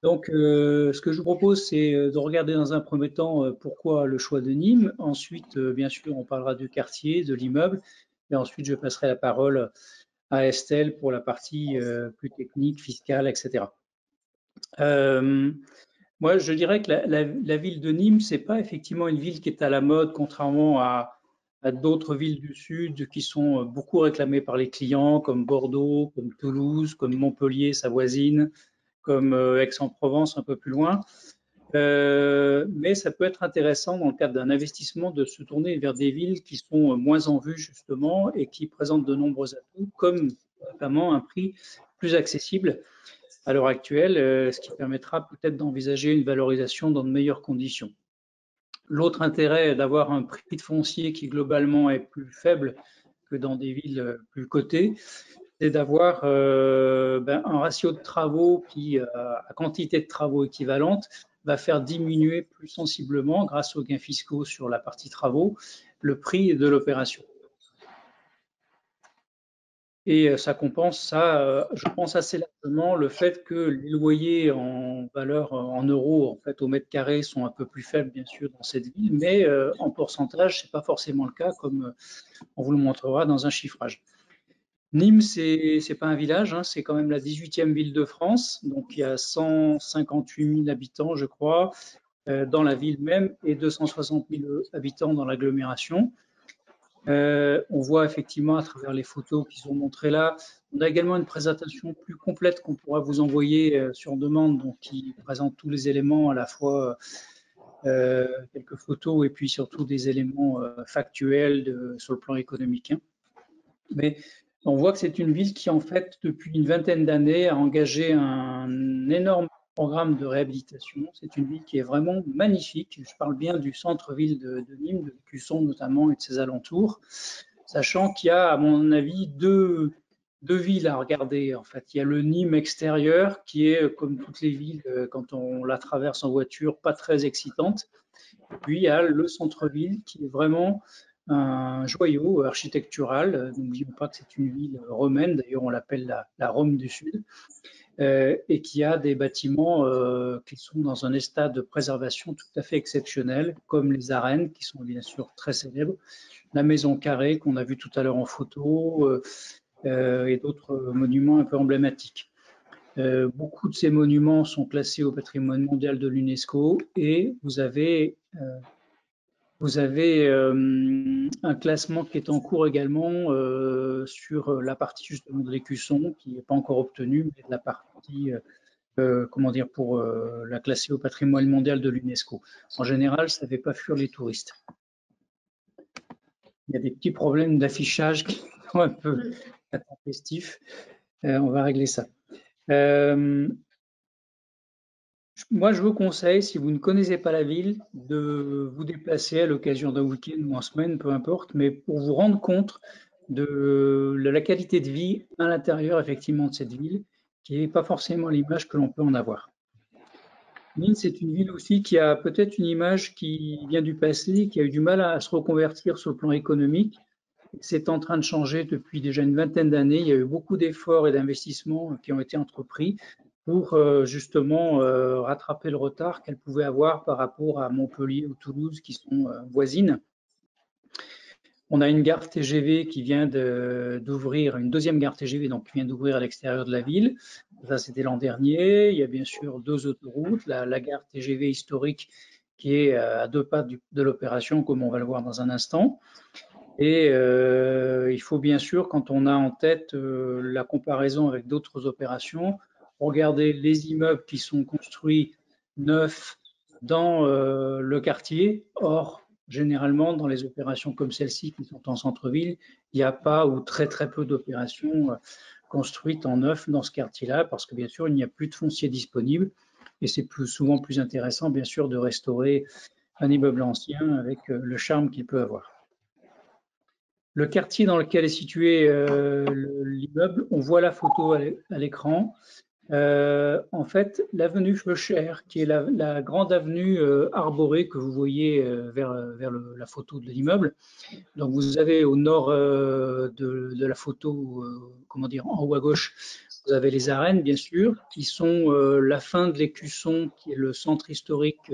Donc, ce que je vous propose, c'est de regarder dans un premier temps pourquoi le choix de Nîmes. Ensuite, bien sûr, on parlera du quartier, de l'immeuble. Et ensuite, je passerai la parole à Estelle pour la partie plus technique, fiscale, etc. Euh, Moi, je dirais que la ville de Nîmes, c'est pas effectivement une ville qui est à la mode, contrairement à d'autres villes du Sud qui sont beaucoup réclamées par les clients, comme Bordeaux, comme Toulouse, comme Montpellier, sa voisine, comme Aix-en-Provence, un peu plus loin. Mais ça peut être intéressant dans le cadre d'un investissement de se tourner vers des villes qui sont moins en vue justement et qui présentent de nombreux atouts, comme notamment un prix plus accessible à l'heure actuelle, ce qui permettra peut-être d'envisager une valorisation dans de meilleures conditions. L'autre intérêt d'avoir un prix de foncier qui globalement est plus faible que dans des villes plus cotées, c'est d'avoir un ratio de travaux qui, à quantité de travaux équivalente, va faire diminuer plus sensiblement, grâce aux gains fiscaux sur la partie travaux, le prix de l'opération. Et ça compense ça, je pense assez largement, le fait que les loyers en valeur en euros, en fait, au mètre carré, sont un peu plus faibles, bien sûr, dans cette ville, mais en pourcentage, c'est pas forcément le cas, comme on vous le montrera dans un chiffrage. Nîmes, c'est pas un village, hein, c'est quand même la 18e ville de France, donc il y a 158 000 habitants, je crois, dans la ville même, et 260 000 habitants dans l'agglomération. On voit effectivement à travers les photos qui sont montrées là. On a également une présentation plus complète qu'on pourra vous envoyer sur demande, donc qui présente tous les éléments, à la fois quelques photos et puis surtout des éléments factuels sur le plan économique, hein. Mais on voit que c'est une ville qui, en fait, depuis une vingtaine d'années, a engagé un énorme programme de réhabilitation. C'est une ville qui est vraiment magnifique. Je parle bien du centre-ville de Nîmes, de Cusson notamment et de ses alentours, sachant qu'il y a, à mon avis, deux villes à regarder. En fait, il y a le Nîmes extérieur, qui est, comme toutes les villes, quand on la traverse en voiture, pas très excitante. Puis il y a le centre-ville qui est vraiment un joyau architectural. N'oublions pas que c'est une ville romaine, d'ailleurs on l'appelle la Rome du Sud, et qui a des bâtiments qui sont dans un état de préservation tout à fait exceptionnel, comme les arènes, qui sont bien sûr très célèbres, la maison carrée qu'on a vue tout à l'heure en photo, et d'autres monuments un peu emblématiques. Beaucoup de ces monuments sont classés au patrimoine mondial de l'UNESCO et vous avez un classement qui est en cours également sur la partie justement de l'Écusson, qui n'est pas encore obtenue, mais de la partie, comment dire, pour la classer au patrimoine mondial de l'UNESCO. En général, ça ne fait pas fuir les touristes. Il y a des petits problèmes d'affichage qui sont un peu intempestifs. On va régler ça. Moi, je vous conseille, si vous ne connaissez pas la ville, de vous déplacer à l'occasion d'un week-end ou en semaine, peu importe, mais pour vous rendre compte de la qualité de vie à l'intérieur, effectivement, de cette ville, qui n'est pas forcément l'image que l'on peut en avoir. Nîmes, c'est une ville aussi qui a peut-être une image qui vient du passé, qui a eu du mal à se reconvertir sur le plan économique. C'est en train de changer depuis déjà une vingtaine d'années. Il y a eu beaucoup d'efforts et d'investissements qui ont été entrepris pour justement rattraper le retard qu'elle pouvait avoir par rapport à Montpellier ou Toulouse qui sont voisines. On a une gare TGV qui vient d'ouvrir, une deuxième gare TGV donc, qui vient d'ouvrir à l'extérieur de la ville. Ça, c'était l'an dernier. Il y a bien sûr deux autoroutes, la gare TGV historique qui est à deux pas de l'opération, comme on va le voir dans un instant. Et il faut bien sûr, quand on a en tête la comparaison avec d'autres opérations, regarder les immeubles qui sont construits neufs dans le quartier. Or, généralement, dans les opérations comme celle-ci qui sont en centre-ville, il n'y a pas ou très très peu d'opérations construites en neuf dans ce quartier-là, parce que bien sûr, il n'y a plus de foncier disponible. Et c'est souvent plus intéressant, bien sûr, de restaurer un immeuble ancien avec le charme qu'il peut avoir. Le quartier dans lequel est situé l'immeuble, on voit la photo à l'écran. En fait, l'avenue Feucher, qui est la grande avenue arborée que vous voyez vers la photo de l'immeuble. Donc, vous avez au nord de la photo, comment dire, en haut à gauche, vous avez les arènes, bien sûr, qui sont la fin de l'Écusson, qui est le centre historique,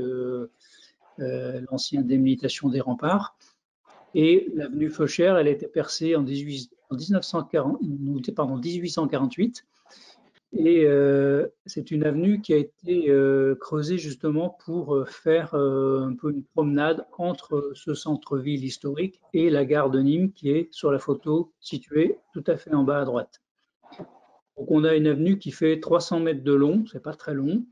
l'ancienne délimitation des remparts. Et l'avenue Feucher, elle a été percée en 1848. Et c'est une avenue qui a été creusée justement pour faire un peu une promenade entre ce centre-ville historique et la gare de Nîmes qui est sur la photo située tout à fait en bas à droite. Donc on a une avenue qui fait 300 mètres de long, c'est pas très long,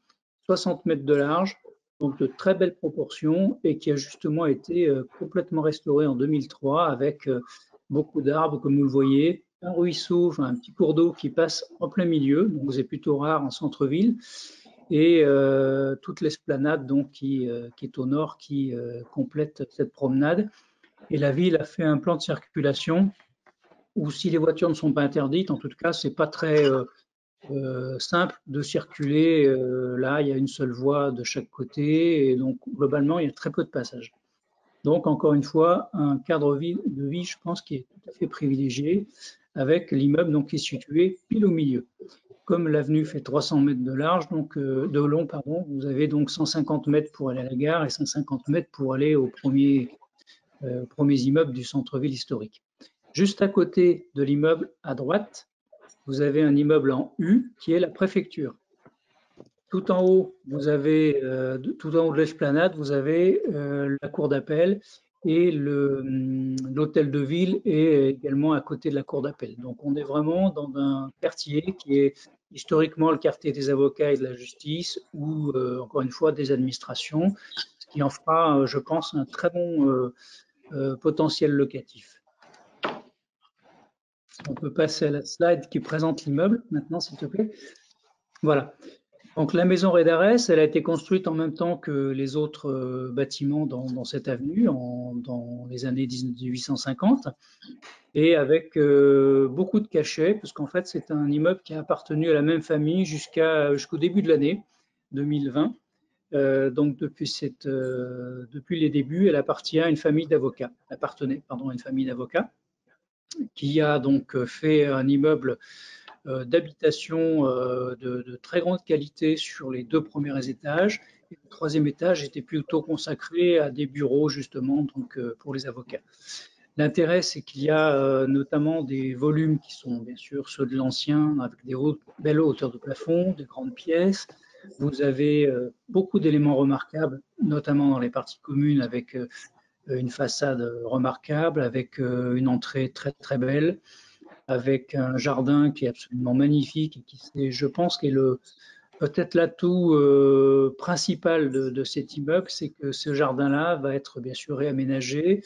60 mètres de large, donc de très belles proportions et qui a justement été complètement restaurée en 2003 avec beaucoup d'arbres comme vous le voyez, un ruisseau, enfin un petit cours d'eau qui passe en plein milieu, donc c'est plutôt rare en centre-ville, et toute l'esplanade donc qui est au nord qui complète cette promenade. Et la ville a fait un plan de circulation où si les voitures ne sont pas interdites, en tout cas, c'est pas très simple de circuler. Là, il y a une seule voie de chaque côté, et donc globalement, il y a très peu de passages. Donc, encore une fois, un cadre de vie, je pense, qui est tout à fait privilégié, avec l'immeuble donc qui est situé pile au milieu. Comme l'avenue fait 300 mètres de large, donc de long, pardon, vous avez donc 150 mètres pour aller à la gare et 150 mètres pour aller aux premiers immeubles du centre-ville historique. Juste à côté de l'immeuble à droite, vous avez un immeuble en U qui est la préfecture. Tout en haut, vous avez, tout en haut de l'esplanade, vous avez la cour d'appel et l'hôtel de ville est également à côté de la cour d'appel. Donc on est vraiment dans un quartier qui est historiquement le quartier des avocats et de la justice ou encore une fois des administrations, ce qui en fera, je pense, un très bon potentiel locatif. On peut passer à la slide qui présente l'immeuble maintenant, s'il te plaît. Voilà. Donc la maison Rédarès, elle a été construite en même temps que les autres bâtiments dans cette avenue, dans les années 1850, et avec beaucoup de cachets, parce qu'en fait c'est un immeuble qui a appartenu à la même famille jusqu'au début de l'année 2020. Donc depuis les débuts, elle appartient à une famille d'avocats, appartenait pardon, à une famille d'avocats, qui a donc fait un immeuble d'habitation de très grande qualité sur les 2 premiers étages. Et le 3e étage était plutôt consacré à des bureaux, justement, donc, pour les avocats. L'intérêt, c'est qu'il y a notamment des volumes qui sont bien sûr ceux de l'ancien, avec des belles hauteurs de plafond, des grandes pièces. Vous avez beaucoup d'éléments remarquables, notamment dans les parties communes, avec une façade remarquable, avec une entrée très très belle, avec un jardin qui est absolument magnifique et qui, je pense, qui est peut-être l'atout principal de cet immeuble, c'est que ce jardin-là va être bien sûr réaménagé.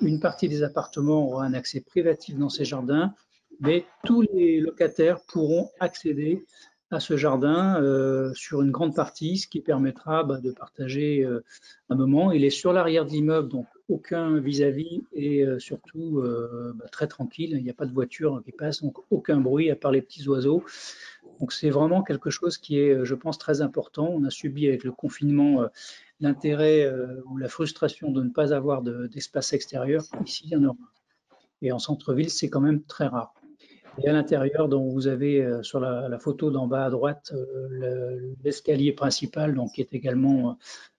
Une partie des appartements aura un accès privatif dans ces jardins, mais tous les locataires pourront accéder à ce jardin sur une grande partie, ce qui permettra de partager un moment. Il est sur l'arrière de l'immeuble, donc aucun vis-à-vis et surtout très tranquille. Il n'y a pas de voiture qui passe, donc aucun bruit à part les petits oiseaux. Donc c'est vraiment quelque chose qui est, je pense, très important. On a subi avec le confinement l'intérêt ou la frustration de ne pas avoir d'espace extérieur. Ici, il y en aura. Et en centre-ville, c'est quand même très rare. Et à l'intérieur, donc vous avez sur la photo d'en bas à droite l'escalier principal, donc qui est également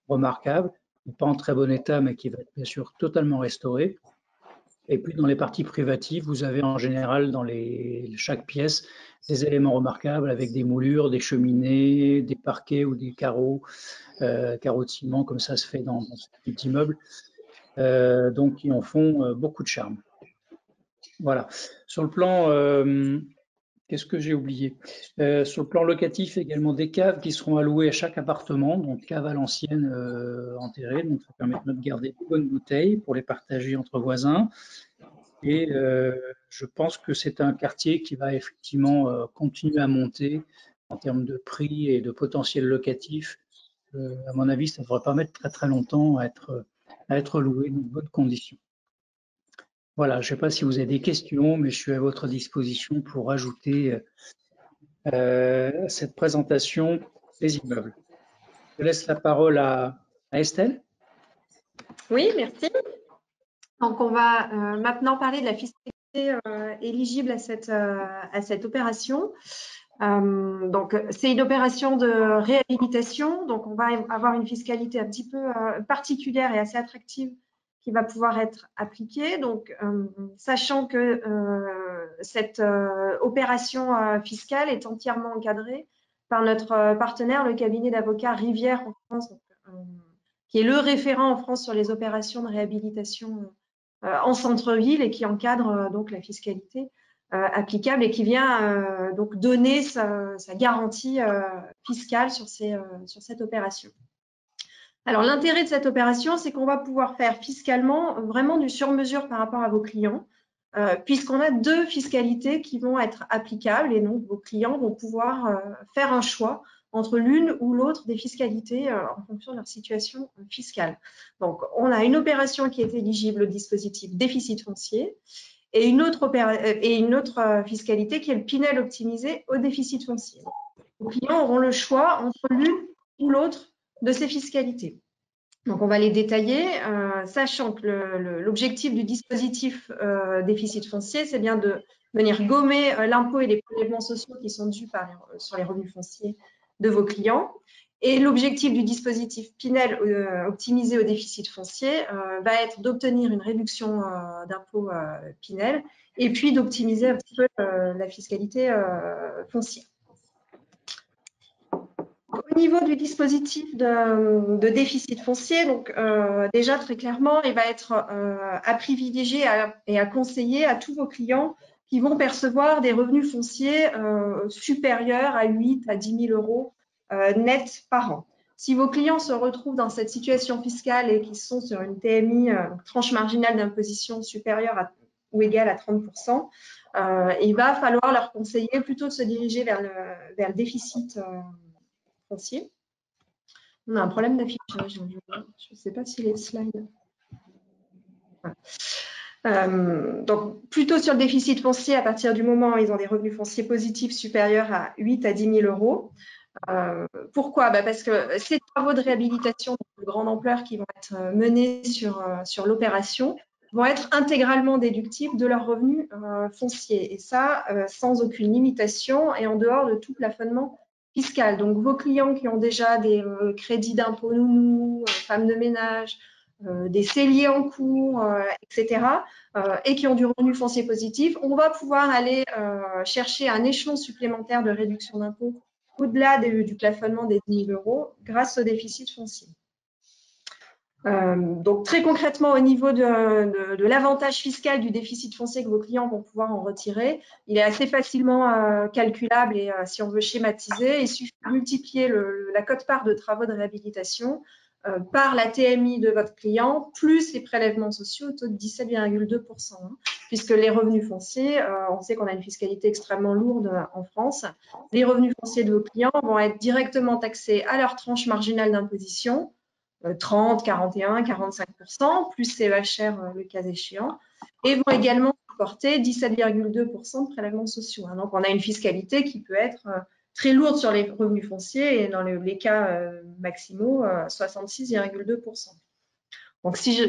remarquable, pas en très bon état, mais qui va être bien sûr totalement restauré. Et puis dans les parties privatives, vous avez en général dans chaque pièce des éléments remarquables avec des moulures, des cheminées, des parquets ou des carreaux, carreaux de ciment, comme ça se fait dans ce type d'immeuble, donc qui en font beaucoup de charme. Voilà. Sur le plan, qu'est-ce que j'ai oublié? Sur le plan locatif, également des caves qui seront allouées à chaque appartement, donc caves à l'ancienne enterrées, donc ça permet de garder de bonnes bouteilles pour les partager entre voisins. Et je pense que c'est un quartier qui va effectivement continuer à monter en termes de prix et de potentiel locatif. À mon avis, ça ne devrait pas mettre très très longtemps à être loué dans de bonnes conditions. Voilà, je ne sais pas si vous avez des questions, mais je suis à votre disposition pour ajouter cette présentation des immeubles. Je laisse la parole à Estelle. Oui, merci. Donc, on va maintenant parler de la fiscalité éligible à cette opération. Donc, c'est une opération de réhabilitation. Donc, on va avoir une fiscalité un petit peu particulière et assez attractive qui va pouvoir être appliquée. Donc, sachant que cette opération fiscale est entièrement encadrée par notre partenaire, le cabinet d'avocats Rivière en France, donc, qui est le référent en France sur les opérations de réhabilitation en centre-ville et qui encadre donc la fiscalité applicable et qui vient donc donner sa garantie fiscale sur cette opération. Alors, l'intérêt de cette opération, c'est qu'on va pouvoir faire fiscalement vraiment du sur-mesure par rapport à vos clients, puisqu'on a deux fiscalités qui vont être applicables et donc vos clients vont pouvoir faire un choix entre l'une ou l'autre des fiscalités en fonction de leur situation fiscale. Donc, on a une opération qui est éligible au dispositif déficit foncier et une autre fiscalité qui est le Pinel optimisé au déficit foncier. Les clients auront le choix entre l'une ou l'autre de ces fiscalités. Donc, on va les détailler, sachant que l'objectif du dispositif déficit foncier, c'est bien de venir gommer l'impôt et les prélèvements sociaux qui sont dus sur les revenus fonciers de vos clients. Et l'objectif du dispositif Pinel optimisé au déficit foncier va être d'obtenir une réduction d'impôt Pinel et puis d'optimiser un petit peu la fiscalité foncière. Au niveau du dispositif de déficit foncier, donc déjà très clairement, il va être à privilégier et à conseiller à tous vos clients qui vont percevoir des revenus fonciers supérieurs à 8 à 10 000 euros net par an. Si vos clients se retrouvent dans cette situation fiscale et qui sont sur une TMI, tranche marginale d'imposition supérieure ou égale à 30%, il va falloir leur conseiller plutôt de se diriger vers le déficit foncier. On a un problème d'affichage. Je ne sais pas si les slides. Donc, plutôt sur le déficit foncier, à partir du moment où ils ont des revenus fonciers positifs supérieurs à 8 à 10 000 euros. Pourquoi? Parce que ces travaux de réhabilitation de grande ampleur qui vont être menés sur l'opération vont être intégralement déductibles de leurs revenus fonciers. Et ça, sans aucune limitation et en dehors de tout plafonnement fiscal. Donc, vos clients qui ont déjà des crédits d'impôt nounou, femmes de ménage, des celliers en cours, etc., et qui ont du revenu foncier positif, on va pouvoir aller chercher un échelon supplémentaire de réduction d'impôt au-delà du plafonnement des 10 000 euros grâce au déficit foncier. Donc, très concrètement, au niveau de l'avantage fiscal du déficit foncier que vos clients vont pouvoir en retirer, il est assez facilement calculable et si on veut schématiser, il suffit de multiplier la quote-part de travaux de réhabilitation par la TMI de votre client, plus les prélèvements sociaux au taux de 17,2%. Puisque les revenus fonciers, on sait qu'on a une fiscalité extrêmement lourde en France, les revenus fonciers de vos clients vont être directement taxés à leur tranche marginale d'imposition, 30, 41, 45%, plus CEHR le cas échéant, et vont également supporter 17,2% de prélèvements sociaux. Donc, on a une fiscalité qui peut être très lourde sur les revenus fonciers et dans les cas maximaux, 66,2%. Donc, si je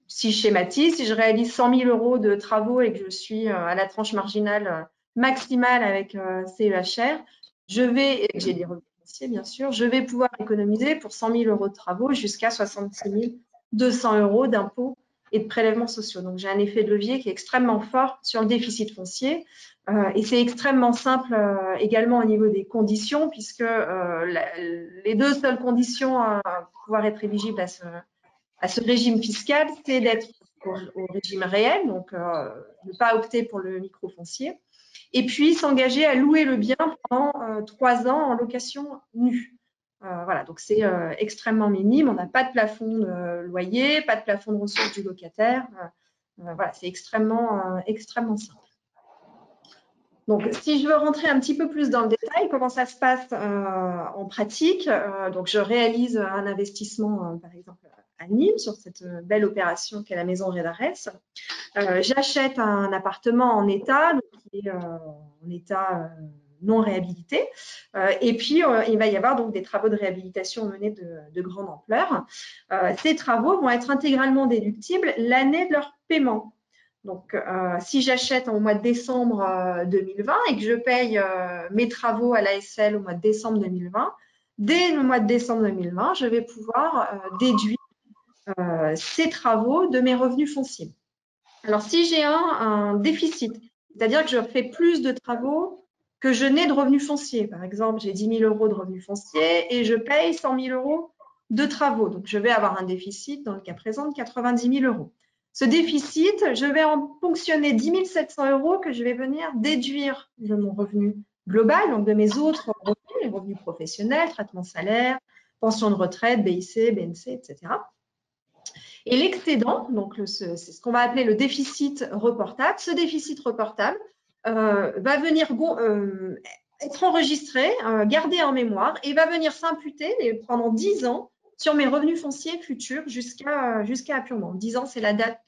schématise, si je réalise 100 000 euros de travaux et que je suis à la tranche marginale maximale avec CEHR, et que j'ai des revenus fonciers, bien sûr, je vais pouvoir économiser pour 100 000 euros de travaux jusqu'à 66 200 euros d'impôts et de prélèvements sociaux. Donc, j'ai un effet de levier qui est extrêmement fort sur le déficit foncier. Et c'est extrêmement simple également au niveau des conditions, puisque les deux seules conditions pour pouvoir être éligible à ce régime fiscal, c'est d'être au régime réel, donc ne pas opter pour le micro-foncier, et puis s'engager à louer le bien pendant 3 ans en location nue. Voilà, donc c'est extrêmement minime, on n'a pas de plafond de loyer, pas de plafond de ressources du locataire, voilà, c'est extrêmement simple. Donc, si je veux rentrer un petit peu plus dans le détail, comment ça se passe en pratique, donc je réalise un investissement, par exemple, à Nîmes, sur cette belle opération qu'est la maison Rédarès. J'achète un appartement en état, donc qui est en état non réhabilités. Et puis, il va y avoir donc des travaux de réhabilitation menés de grande ampleur. Ces travaux vont être intégralement déductibles l'année de leur paiement. Donc, si j'achète au mois de décembre 2020 et que je paye mes travaux à l'ASL au mois de décembre 2020, dès le mois de décembre 2020, je vais pouvoir déduire ces travaux de mes revenus fonciers. Alors, si j'ai un déficit, c'est-à-dire que je fais plus de travaux que je n'ai de revenus fonciers, par exemple, j'ai 10 000 € de revenus fonciers et je paye 100 000 € de travaux. Donc, je vais avoir un déficit, dans le cas présent, de 90 000 €. Ce déficit, je vais en ponctionner 10 700 € que je vais venir déduire de mon revenu global, donc de mes autres revenus, les revenus professionnels, traitement salaire, pension de retraite, BIC, BNC, etc. Et l'excédent, donc c'est ce qu'on va appeler le déficit reportable. Ce déficit reportable va venir être enregistré, gardé en mémoire et va venir s'imputer pendant 10 ans sur mes revenus fonciers futurs jusqu'à apurement. 10 ans, c'est la date,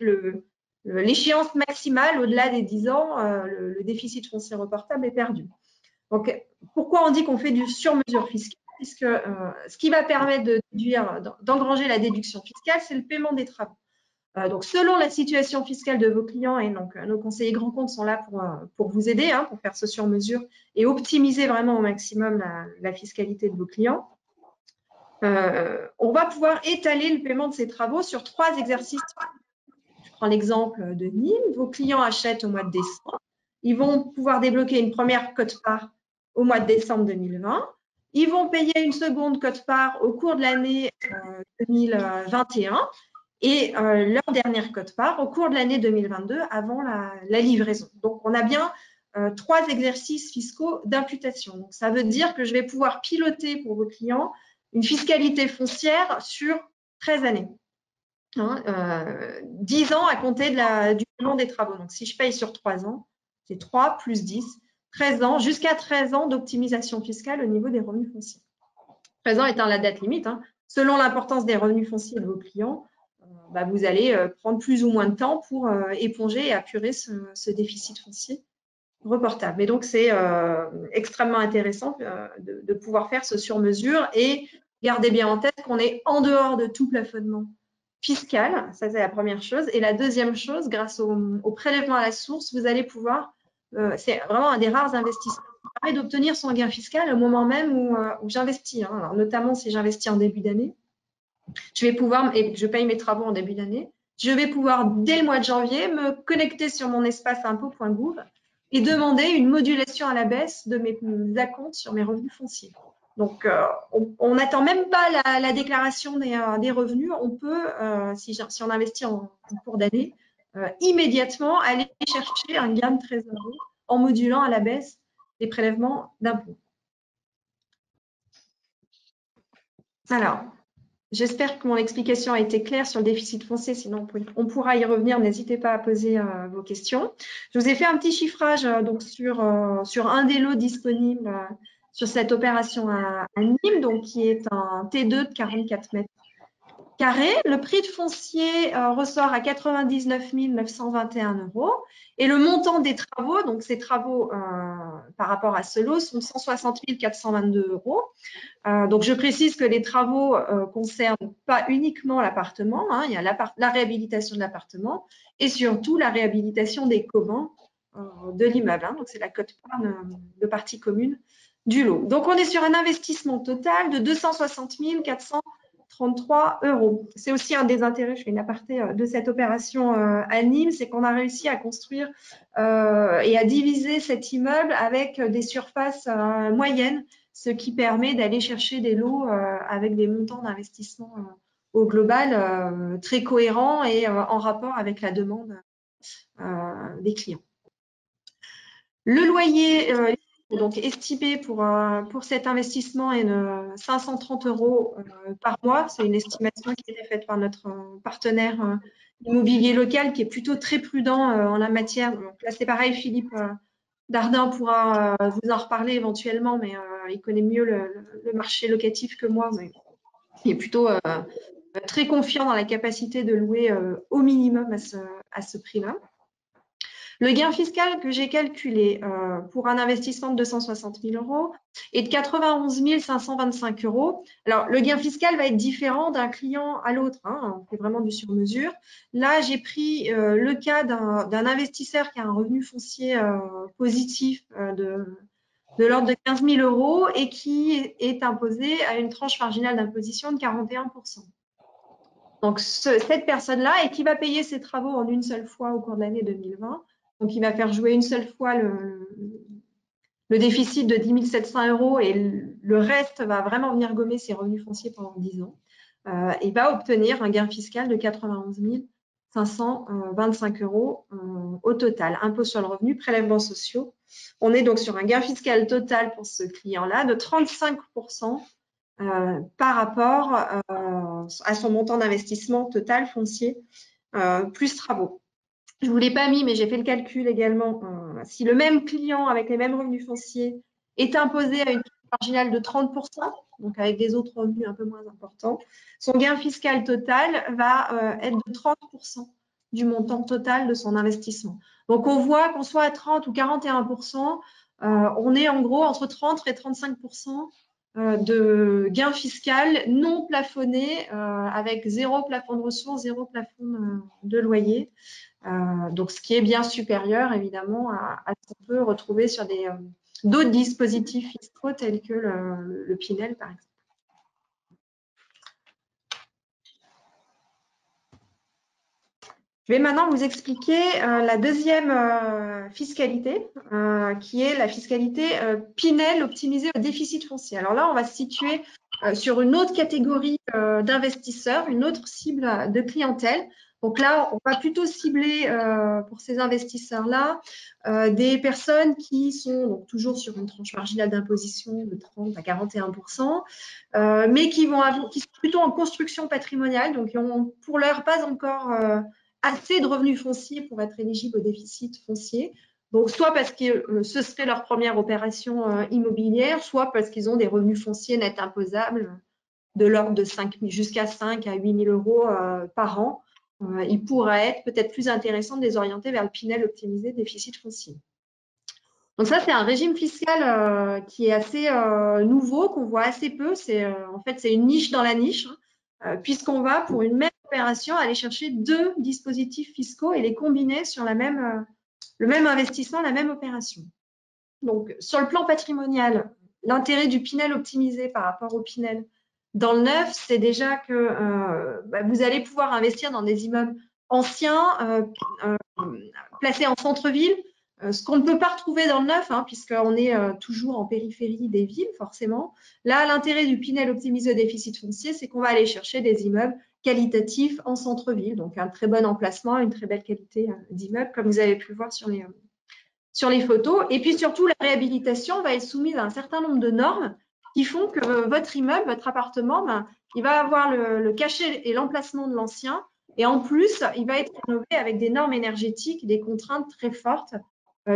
l'échéance maximale. Au-delà des 10 ans, le déficit foncier reportable est perdu. Donc, pourquoi on dit qu'on fait du sur-mesure fiscale? Puisque ce qui va permettre d'engranger la déduction fiscale, c'est le paiement des travaux. Donc, selon la situation fiscale de vos clients, et donc nos conseillers grands comptes sont là pour vous aider, pour faire ce sur-mesure et optimiser vraiment au maximum la fiscalité de vos clients. On va pouvoir étaler le paiement de ces travaux sur 3 exercices. Je prends l'exemple de Nîmes. Vos clients achètent au mois de décembre. Ils vont pouvoir débloquer une première quote-part au mois de décembre 2020. Ils vont payer une seconde quote-part au cours de l'année 2021 et leur dernière quote-part au cours de l'année 2022 avant la livraison. Donc, on a bien 3 exercices fiscaux d'imputation. Donc, ça veut dire que je vais pouvoir piloter pour vos clients une fiscalité foncière sur 13 années. 10 ans à compter du paiement des travaux. Donc, si je paye sur 3 ans, c'est 3 plus 10, 13 ans, jusqu'à 13 ans d'optimisation fiscale au niveau des revenus fonciers. 13 ans étant la date limite. Selon l'importance des revenus fonciers de vos clients, vous allez prendre plus ou moins de temps pour éponger et apurer ce déficit foncier reportable. Mais donc, c'est extrêmement intéressant de pouvoir faire ce sur-mesure et gardez bien en tête qu'on est en dehors de tout plafonnement fiscal. Ça, c'est la première chose. Et la deuxième chose, grâce au prélèvement à la source, vous allez pouvoir, c'est vraiment un des rares investissements qui permet d'obtenir son gain fiscal au moment même où j'investis. Alors, notamment si j'investis en début d'année, je vais pouvoir, et je paye mes travaux en début d'année, je vais pouvoir, dès le mois de janvier, me connecter sur mon espace impôt.gouv et demander une modulation à la baisse de mes acomptes sur mes revenus fonciers. Donc, on n'attend même pas la déclaration des revenus. On peut, si on investit en cours d'année, immédiatement aller chercher un gain de trésorerie en modulant à la baisse les prélèvements d'impôts. Alors, j'espère que mon explication a été claire sur le déficit foncier, sinon on pourra y revenir. N'hésitez pas à poser vos questions. Je vous ai fait un petit chiffrage donc sur un des lots disponibles sur cette opération à Nîmes, donc qui est un T2 de 44 mètres carrés. Le prix de foncier ressort à 99 921 € et le montant des travaux, donc ces travaux par rapport à ce lot, sont 160 422 €. Donc, je précise que les travaux concernent pas uniquement l'appartement, il y a la réhabilitation de l'appartement et surtout la réhabilitation des communs de l'immeuble. Donc, c'est la quote-part de partie commune du lot. Donc, on est sur un investissement total de 260 433 €. C'est aussi un des intérêts, je fais une aparté, de cette opération à Nîmes, c'est qu'on a réussi à construire et à diviser cet immeuble avec des surfaces moyennes, ce qui permet d'aller chercher des lots avec des montants d'investissement au global très cohérents et en rapport avec la demande des clients. Le loyer donc estimé pour cet investissement est de 530 € par mois. C'est une estimation qui a été faite par notre partenaire immobilier local qui est plutôt très prudent en la matière. Donc là, c'est pareil, Philippe Dardin pourra vous en reparler éventuellement, mais il connaît mieux le marché locatif que moi. Mais il est plutôt très confiant dans la capacité de louer au minimum à ce prix-là. Le gain fiscal que j'ai calculé pour un investissement de 260 000 € est de 91 525 €. Alors, le gain fiscal va être différent d'un client à l'autre, hein, on fait vraiment du sur-mesure. Là, j'ai pris le cas d'un investisseur qui a un revenu foncier positif de l'ordre de 15 000 € et qui est imposé à une tranche marginale d'imposition de 41 %. Donc, cette personne-là, et qui va payer ses travaux en une seule fois au cours de l'année 2020, donc il va faire jouer une seule fois le déficit de 10 700 € et le reste va vraiment venir gommer ses revenus fonciers pendant 10 ans, et va obtenir un gain fiscal de 91 525 € au total. Impôt sur le revenu, prélèvements sociaux. On est donc sur un gain fiscal total pour ce client-là de 35 % par rapport à son montant d'investissement total foncier plus travaux. Je ne vous l'ai pas mis, mais j'ai fait le calcul également. Si le même client avec les mêmes revenus fonciers est imposé à une marginale de 30 %, donc avec des autres revenus un peu moins importants, son gain fiscal total va être de 30 % du montant total de son investissement. Donc, on voit qu'on soit à 30 ou 41 %, on est en gros entre 30 et 35 % de gain fiscal non plafonné, avec 0 plafond de ressources, 0 plafond de loyer. Donc, ce qui est bien supérieur, évidemment, à ce qu'on peut retrouver sur d'autres dispositifs fiscaux tels que le Pinel, par exemple. Je vais maintenant vous expliquer la deuxième fiscalité, qui est la fiscalité Pinel optimisée au déficit foncier. Alors là, on va se situer sur une autre catégorie d'investisseurs, une autre cible de clientèle. Donc là, on va plutôt cibler pour ces investisseurs-là des personnes qui sont donc toujours sur une tranche marginale d'imposition de 30 à 41 %, mais qui sont plutôt en construction patrimoniale, donc qui n'ont pour l'heure pas encore assez de revenus fonciers pour être éligibles au déficit foncier. Donc, soit parce que ce serait leur première opération immobilière, soit parce qu'ils ont des revenus fonciers nets imposables de l'ordre de jusqu'à 5 à 8 000 € par an. Il pourrait être peut-être plus intéressant de les orienter vers le Pinel optimisé déficit foncier. Donc ça, c'est un régime fiscal qui est assez nouveau, qu'on voit assez peu. En fait, c'est une niche dans la niche, puisqu'on va, pour une même opération, aller chercher deux dispositifs fiscaux et les combiner sur le même investissement, la même opération. Donc, sur le plan patrimonial, l'intérêt du Pinel optimisé par rapport au Pinel dans le neuf, c'est déjà que vous allez pouvoir investir dans des immeubles anciens, placés en centre-ville, ce qu'on ne peut pas retrouver dans le neuf, hein, puisqu'on est toujours en périphérie des villes, forcément. Là, l'intérêt du Pinel optimisé au déficit foncier, c'est qu'on va aller chercher des immeubles qualitatifs en centre-ville, donc un très bon emplacement, une très belle qualité d'immeuble, comme vous avez pu le voir sur les photos. Et puis surtout, la réhabilitation va être soumise à un certain nombre de normes qui font que votre immeuble, votre appartement, il va avoir le cachet et l'emplacement de l'ancien. Et en plus, il va être rénové avec des normes énergétiques, des contraintes très fortes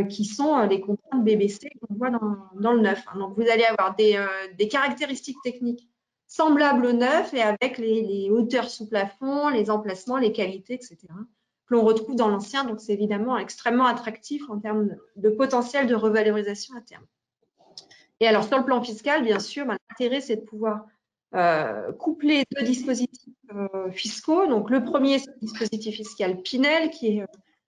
qui sont les contraintes BBC qu'on voit dans le neuf. Donc, vous allez avoir des caractéristiques techniques semblables au neuf et avec les hauteurs sous plafond, les emplacements, les qualités, etc. que l'on retrouve dans l'ancien. Donc, c'est évidemment extrêmement attractif en termes de potentiel de revalorisation à terme. Et alors, sur le plan fiscal, bien sûr, l'intérêt, c'est de pouvoir coupler deux dispositifs fiscaux. Donc, le premier, c'est le dispositif fiscal Pinel, qui est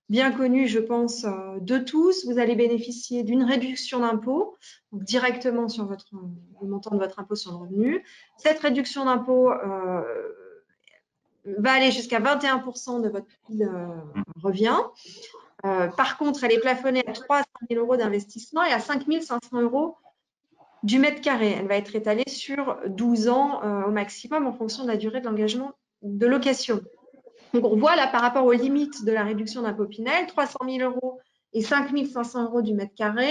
bien connu, je pense, de tous. Vous allez bénéficier d'une réduction d'impôt, donc directement sur le montant de votre impôt sur le revenu. Cette réduction d'impôt va aller jusqu'à 21 % de votre revient. Par contre, elle est plafonnée à 300 000 € d'investissement et à 5 500 € du mètre carré. Elle va être étalée sur 12 ans au maximum en fonction de la durée de l'engagement de location. Donc, on voit là, par rapport aux limites de la réduction d'impôt Pinel, 300 000 € et 5 500 € du mètre carré.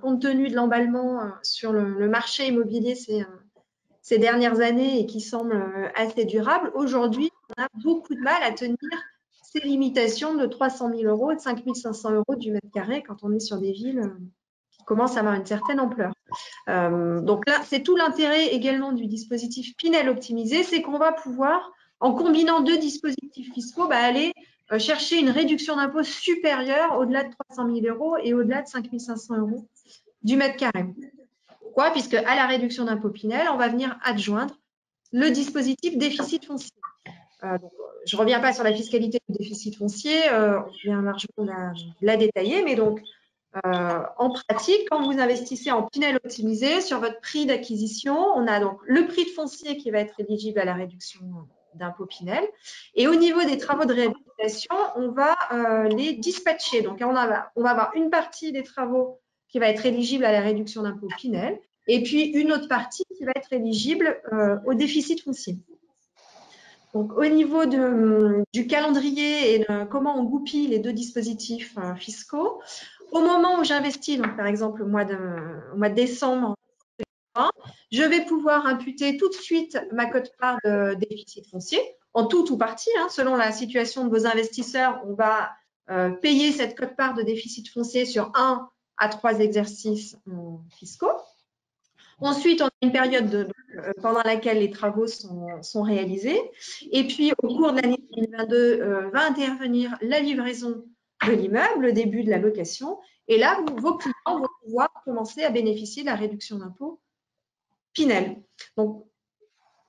Compte tenu de l'emballement sur le marché immobilier ces dernières années et qui semble assez durable, aujourd'hui, on a beaucoup de mal à tenir ces limitations de 300 000 € et de 5 500 € du mètre carré quand on est sur des villes qui commencent à avoir une certaine ampleur. Donc là, c'est tout l'intérêt également du dispositif Pinel optimisé, c'est qu'on va pouvoir en combinant deux dispositifs fiscaux, aller chercher une réduction d'impôt supérieure au-delà de 300 000 € et au-delà de 5 500 € du mètre carré. Pourquoi? Puisque à la réduction d'impôt Pinel, on va venir adjoindre le dispositif déficit foncier. Donc, je ne reviens pas sur la fiscalité du déficit foncier, on vient largement la détailler, mais donc en pratique, quand vous investissez en Pinel optimisé, sur votre prix d'acquisition, on a donc le prix de foncier qui va être éligible à la réduction d'impôt Pinel. Et au niveau des travaux de réhabilitation, on va les dispatcher. Donc, on va avoir une partie des travaux qui va être éligible à la réduction d'impôt Pinel et puis une autre partie qui va être éligible au déficit foncier. Donc, au niveau du calendrier et de comment on goupille les deux dispositifs fiscaux, au moment où j'investis, donc par exemple au mois de décembre, je vais pouvoir imputer tout de suite ma quote-part de déficit foncier, en tout ou partie, selon la situation de vos investisseurs. On va payer cette quote-part de déficit foncier sur 1 à 3 exercices fiscaux. Ensuite, on a une période pendant laquelle les travaux sont réalisés. Et puis, au cours de l'année 2022, va intervenir la livraison de l'immeuble, le début de la location. Et là, vos clients vont pouvoir commencer à bénéficier de la réduction d'impôt Pinel. Donc,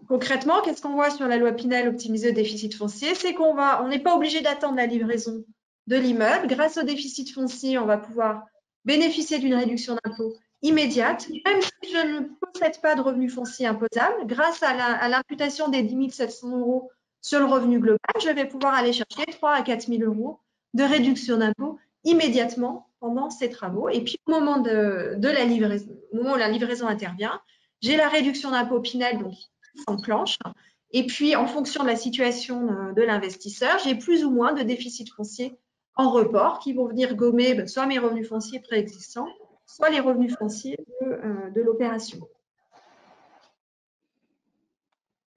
concrètement, qu'est-ce qu'on voit sur la loi Pinel optimisée au déficit foncier? C'est qu'on n'est pas obligé d'attendre la livraison de l'immeuble. Grâce au déficit foncier, on va pouvoir bénéficier d'une réduction d'impôt immédiate, même si je ne possède pas de revenu foncier imposable. Grâce à l'imputation des 10 700 € sur le revenu global, je vais pouvoir aller chercher 3 à 4 000 € de réduction d'impôt immédiatement pendant ces travaux. Et puis, au moment de la livraison, au moment où la livraison intervient, j'ai la réduction d'impôt Pinel donc, qui s'enclenche. Et puis, en fonction de la situation de l'investisseur, j'ai plus ou moins de déficit foncier en report qui vont venir gommer soit mes revenus fonciers préexistants, soit les revenus fonciers de l'opération.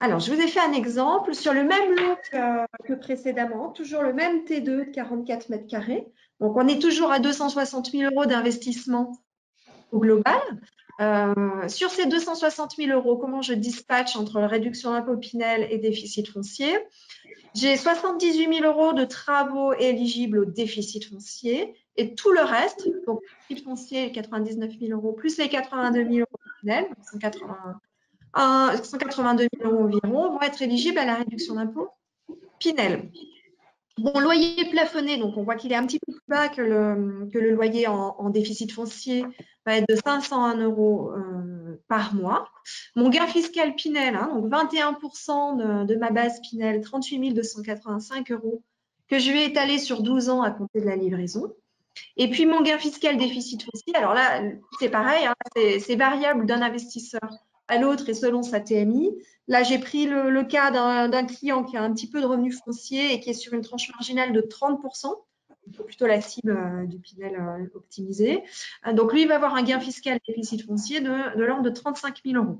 Alors, je vous ai fait un exemple sur le même lot que précédemment, toujours le même T2 de 44 mètres carrés. Donc, on est toujours à 260 000 € d'investissement au global. Sur ces 260 000 €, comment je dispatche entre réduction d'impôt Pinel et déficit foncier? J'ai 78 000 € de travaux éligibles au déficit foncier et tout le reste, donc le déficit foncier 99 000 € plus les 82 000 € Pinel, 182 000 € environ, vont être éligibles à la réduction d'impôt Pinel. Bon, loyer plafonné, donc on voit qu'il est un petit peu plus bas que le loyer en déficit foncier, va être de 501 € par mois. Mon gain fiscal Pinel, donc 21% de ma base Pinel, 38 285 € que je vais étaler sur 12 ans à compter de la livraison. Et puis mon gain fiscal déficit foncier, alors là, c'est pareil, c'est variable d'un investisseur à l'autre et selon sa TMI. Là, j'ai pris le cas d'un client qui a un petit peu de revenus fonciers et qui est sur une tranche marginale de 30%, plutôt la cible du Pinel optimisé. Donc, lui, il va avoir un gain fiscal déficit foncier de l'ordre de 35 000 €.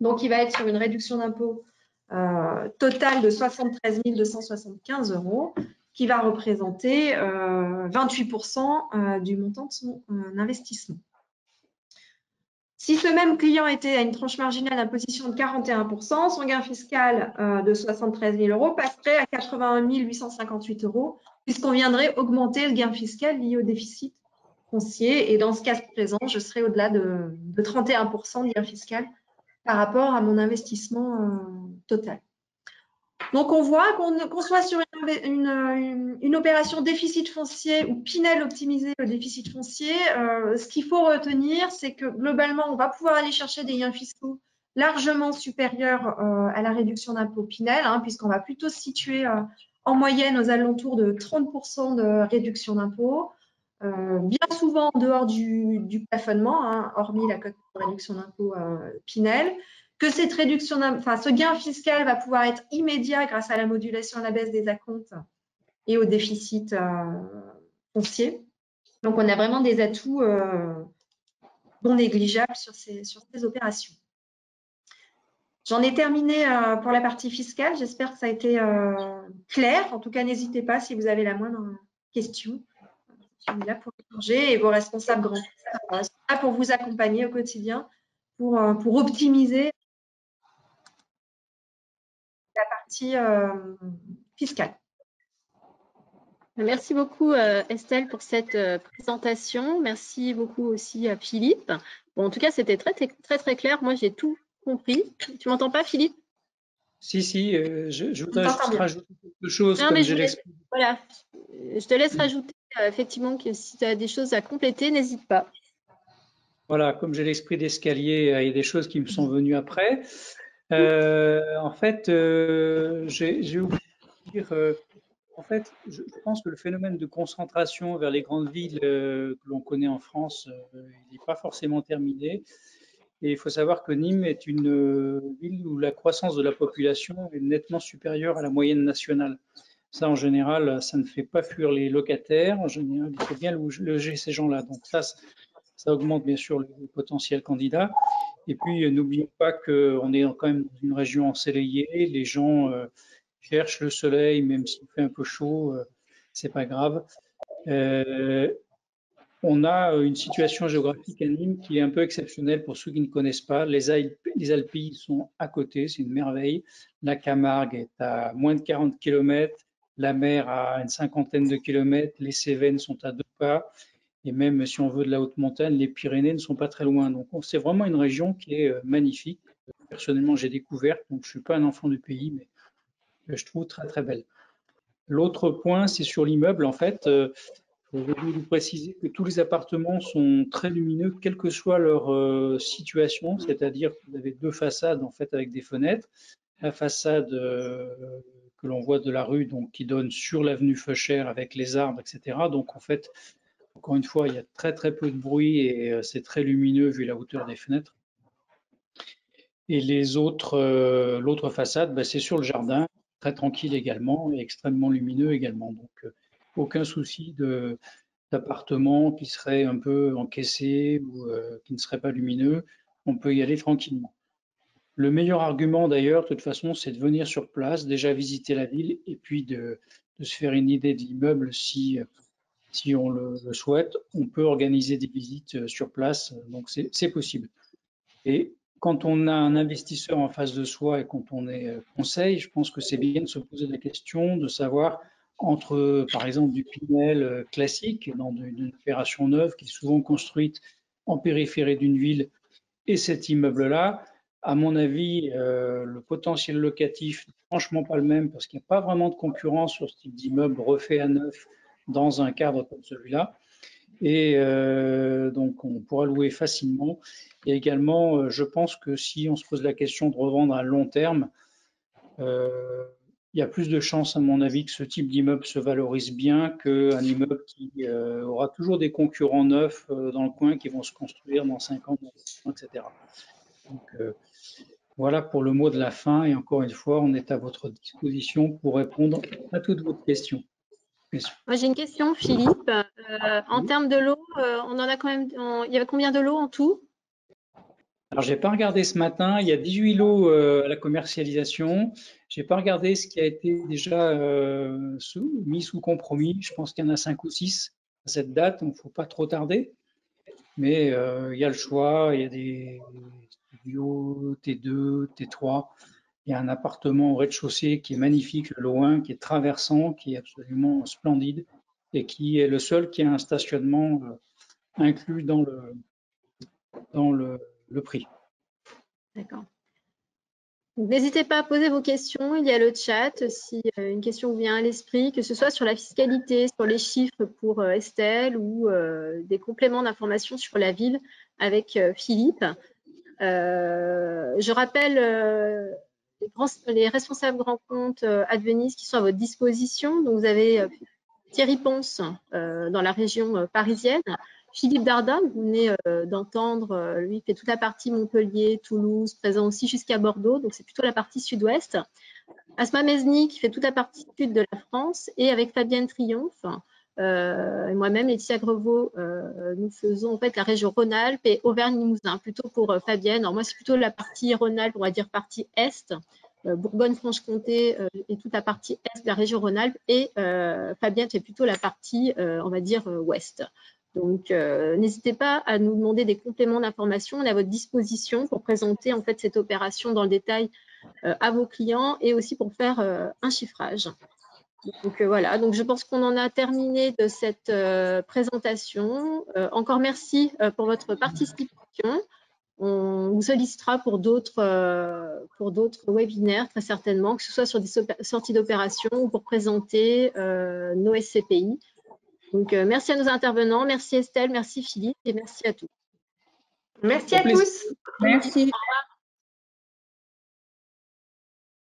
Donc, il va être sur une réduction d'impôt totale de 73 275 € qui va représenter 28% du montant de son investissement. Si ce même client était à une tranche marginale d'imposition de 41%, son gain fiscal de 73 000 € passerait à 81 858 €, puisqu'on viendrait augmenter le gain fiscal lié au déficit foncier. Et dans ce cas présent, je serais au-delà de 31% de gain fiscal par rapport à mon investissement total. Donc, on voit qu'on soit sur une opération déficit foncier ou Pinel optimisé au déficit foncier, ce qu'il faut retenir, c'est que globalement, on va pouvoir aller chercher des gains fiscaux largement supérieurs à la réduction d'impôt Pinel, puisqu'on va plutôt se situer en moyenne aux alentours de 30% de réduction d'impôt, bien souvent en dehors du plafonnement, hormis la cote de réduction d'impôt Pinel. Que cette réduction, ce gain fiscal va pouvoir être immédiat grâce à la modulation à la baisse des acomptes et au déficit foncier. Donc, on a vraiment des atouts non négligeables sur ces opérations. J'en ai terminé pour la partie fiscale. J'espère que ça a été clair. En tout cas, n'hésitez pas si vous avez la moindre question. Je suis là pour échanger et vos responsables grands sont là pour vous accompagner au quotidien pour optimiser la partie partie fiscale. Merci beaucoup Estelle pour cette présentation. Merci beaucoup aussi à Philippe. Bon, en tout cas, c'était très clair. Moi, j'ai tout compris. Tu m'entends pas, Philippe? Si, je voudrais juste rajouter quelque chose. Non, mais voilà, je te laisse rajouter effectivement que si tu as des choses à compléter, n'hésite pas. Voilà, comme j'ai l'esprit d'escalier, il y a des choses qui me sont venues après. En fait, j'ai oublié de dire, en fait, je pense que le phénomène de concentration vers les grandes villes que l'on connaît en France, il n'est pas forcément terminé. Et il faut savoir que Nîmes est une ville où la croissance de la population est nettement supérieure à la moyenne nationale. Ça, en général, ça ne fait pas fuir les locataires. En général, il faut bien loger ces gens-là. Donc ça augmente bien sûr le potentiel candidat. Et puis, n'oublions pas qu'on est quand même dans une région ensoleillée. Les gens cherchent le soleil, même s'il fait un peu chaud, c'est pas grave. On a une situation géographique à Nîmes qui est un peu exceptionnelle pour ceux qui ne connaissent pas. Les Alpilles sont à côté, c'est une merveille. La Camargue est à moins de 40 km, la mer à une cinquantaine de kilomètres, les Cévennes sont à 2 pas, et même si on veut de la haute montagne, les Pyrénées ne sont pas très loin. Donc c'est vraiment une région qui est magnifique. Personnellement, j'ai découvert, donc je ne suis pas un enfant du pays, mais je trouve très belle. L'autre point, c'est sur l'immeuble, en fait. Je voudrais vous préciser que tous les appartements sont très lumineux, quelle que soit leur situation, c'est-à-dire que vous avez deux façades en fait avec des fenêtres. La façade que l'on voit de la rue, donc qui donne sur l'avenue Feuchère avec les arbres, etc. Donc en fait, encore une fois, il y a très peu de bruit et c'est très lumineux vu la hauteur des fenêtres. Et l'autre façade, c'est sur le jardin, très tranquille également et extrêmement lumineux également. Donc aucun souci d'appartements qui seraient un peu encaissés ou qui ne seraient pas lumineux, on peut y aller tranquillement. Le meilleur argument d'ailleurs, de toute façon, c'est de venir sur place, déjà visiter la ville et puis de se faire une idée de l'immeuble si on le souhaite. On peut organiser des visites sur place, donc c'est possible. Et quand on a un investisseur en face de soi et quand on est conseil, je pense que c'est bien de se poser la question de savoir entre, par exemple, du Pinel classique, dans une opération neuve qui est souvent construite en périphérie d'une ville, et cet immeuble-là, à mon avis, le potentiel locatif n'est franchement pas le même parce qu'il n'y a pas vraiment de concurrence sur ce type d'immeuble refait à neuf dans un cadre comme celui-là. Et donc, on pourra louer facilement. Et également, je pense que si on se pose la question de revendre à long terme, il y a plus de chances, à mon avis, que ce type d'immeuble se valorise bien qu'un immeuble qui aura toujours des concurrents neufs dans le coin qui vont se construire dans 5 ans, etc. Donc, voilà pour le mot de la fin. Et encore une fois, on est à votre disposition pour répondre à toutes vos questions. Moi, j'ai une question, Philippe. En termes de lots, on en a quand même. Il y avait combien de lots en tout? Alors, j'ai pas regardé ce matin. Il y a 18 lots à la commercialisation. J'ai pas regardé ce qui a été déjà mis sous compromis. Je pense qu'il y en a 5 ou 6 à cette date, donc faut pas trop tarder. Mais il y a le choix. Il y a des studios T2, T3. Il y a un appartement au rez-de-chaussée qui est magnifique, le lot 1, qui est traversant, qui est absolument splendide et qui est le seul qui a un stationnement inclus dans le prix. D'accord. N'hésitez pas à poser vos questions. Il y a le chat si une question vous vient à l'esprit, que ce soit sur la fiscalité, sur les chiffres pour Estelle ou des compléments d'information sur la ville avec Philippe. Je rappelle les responsables grands comptes Advenis qui sont à votre disposition. Donc, vous avez Thierry Ponce dans la région parisienne, Philippe Dardin, que vous venez d'entendre, lui fait toute la partie Montpellier, Toulouse, présent aussi jusqu'à Bordeaux, donc c'est plutôt la partie sud-ouest. Asma Mesny qui fait toute la partie sud de la France et avec Fabienne Triomphe et moi-même, Laetitia Grevaux, nous faisons en fait la région Rhône-Alpes et Auvergne-Limousin, plutôt pour Fabienne. Alors moi, c'est plutôt la partie Rhône-Alpes, on va dire partie est, Bourgogne-Franche-Comté et toute la partie est de la région Rhône-Alpes et Fabienne fait plutôt la partie, on va dire, ouest. Donc, n'hésitez pas à nous demander des compléments d'information. On est à votre disposition pour présenter en fait cette opération dans le détail à vos clients et aussi pour faire un chiffrage. Donc voilà, donc je pense qu'on en a terminé de cette présentation. Encore merci pour votre participation. On vous sollicitera pour d'autres webinaires très certainement, que ce soit sur des sorties d'opération ou pour présenter nos SCPI. Donc merci à nos intervenants, merci Estelle, merci Philippe et merci à tous. Merci à tous. Merci.